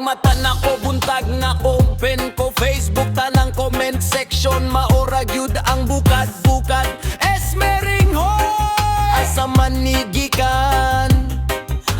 mata na ko, buntag na ko, open ko Facebook, tanang comment section, maura gyud ang bukad-bukad. Esmeringhoy asa manigikan,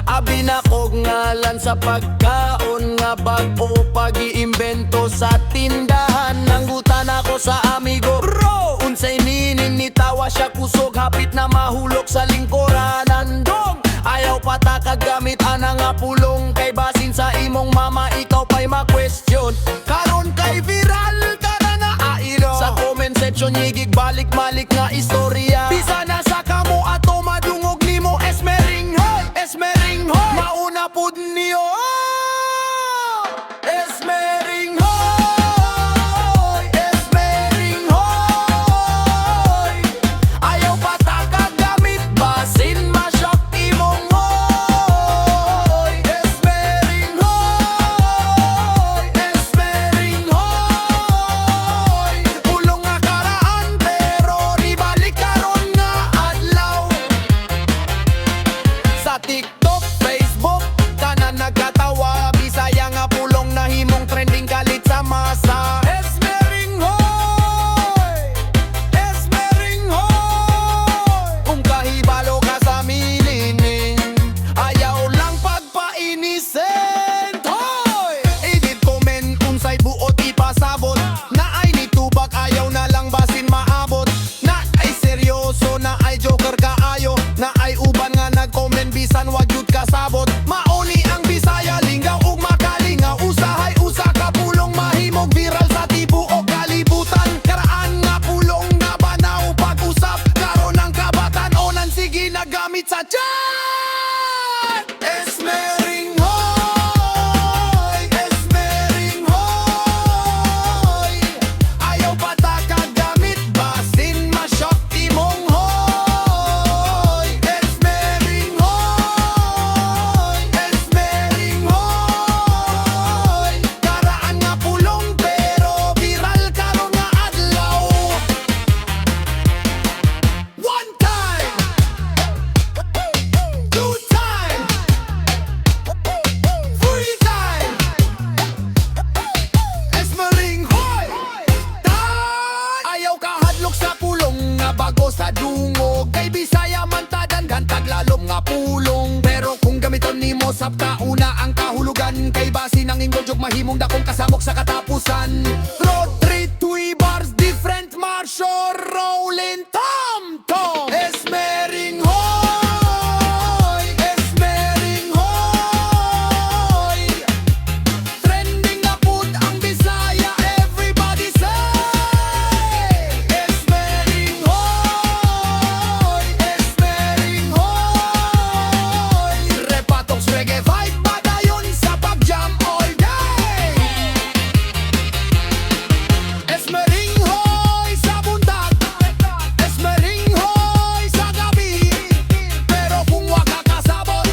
abi na kog ngalan sa pagkaon nga bag-o pag-iimbento sa tindahan. Nanggutan ako sa amigo, bro, unsay ninin nitawa siya kusog, hapit na mahulog sa lingkuran. Andong ayaw pataka gamit ana nga pulong, kay basin sa imong mama ikaw pa'y ma-question. Karon kay viral ka na ailo, sa comment section yigig balik-malik nga istorya. Bisa na sa kamo ato madungog nimo. Esmeringhoy, Esmeringhoy, mauna pud niyo. Esmeringhoy, Esmeringhoy, ayaw pataka gamit basin ma-shock imong hoy. Esmeringhoy, Esmeringhoy, pulong nga karaan pero di balik karon nga adlaw. Sa TikTok, Facebook, tanan nagkatawa, Bisaya nga pulong na himong trending kalit sa masa. Esmeringhoy, Esmeringhoy, kung kahibalo ka sa milining, ayaw lang pagpainisin. Hoy! Edit comment unsay buot ipasabot, na ay nitubak ayaw na lang basin maabot, na ay seryoso, na ay joker kaayo, na ay uban nga nag-comment bisan wag yun kasabot. Mauni ang Bisaya, lingaw ug makalingaw, usahay usa ka pulong mahimog viral sa tibuok kalibutan. Karaan nga pulong na banaw pag-usap, karon ang kabatan-onan sige nagamit sa chat. Esmeringhoy, Esmeringhoy, ayaw pataka gamit basin ma-shock imong hoy. Esmeringhoy, Esmeringhoy, karaan nga pulong pero viral karon nga adlaw. One time, two time, three time. Esmeringhoy, ayaw kahadlok sa pulong nga bago sa dungog, kay Bisaya man tadan gantag lalom nga pulong. Pero kung gamiton nimo sabta una ang kahulugan, kay basin ang ingoljog mahimong dakong kasamok sa katapusan. Throw three twi bars different marsho rolling tom tom. Esmeringhoy, Esmeringhoy, trending na pud ang Bisaya, everybody say. Esmeringhoy, Esmeringhoy, Repatoks reggae vibe padayon sa pag-jam all day. Esmeringhoy sa bundag, Esmeringhoy sa gabi, pero kung wa ka kasabot,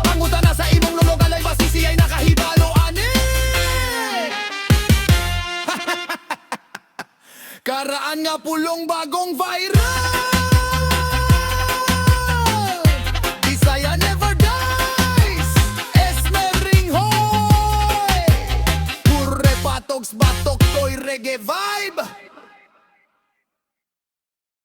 pangutan na sa imong lulog alay basisi ay nakahibalo ani. Karaan nga pulong bagong viral, Bisaya never dies. Esmeringhoy, pure Repatoks, Batoktoy reggae vibe.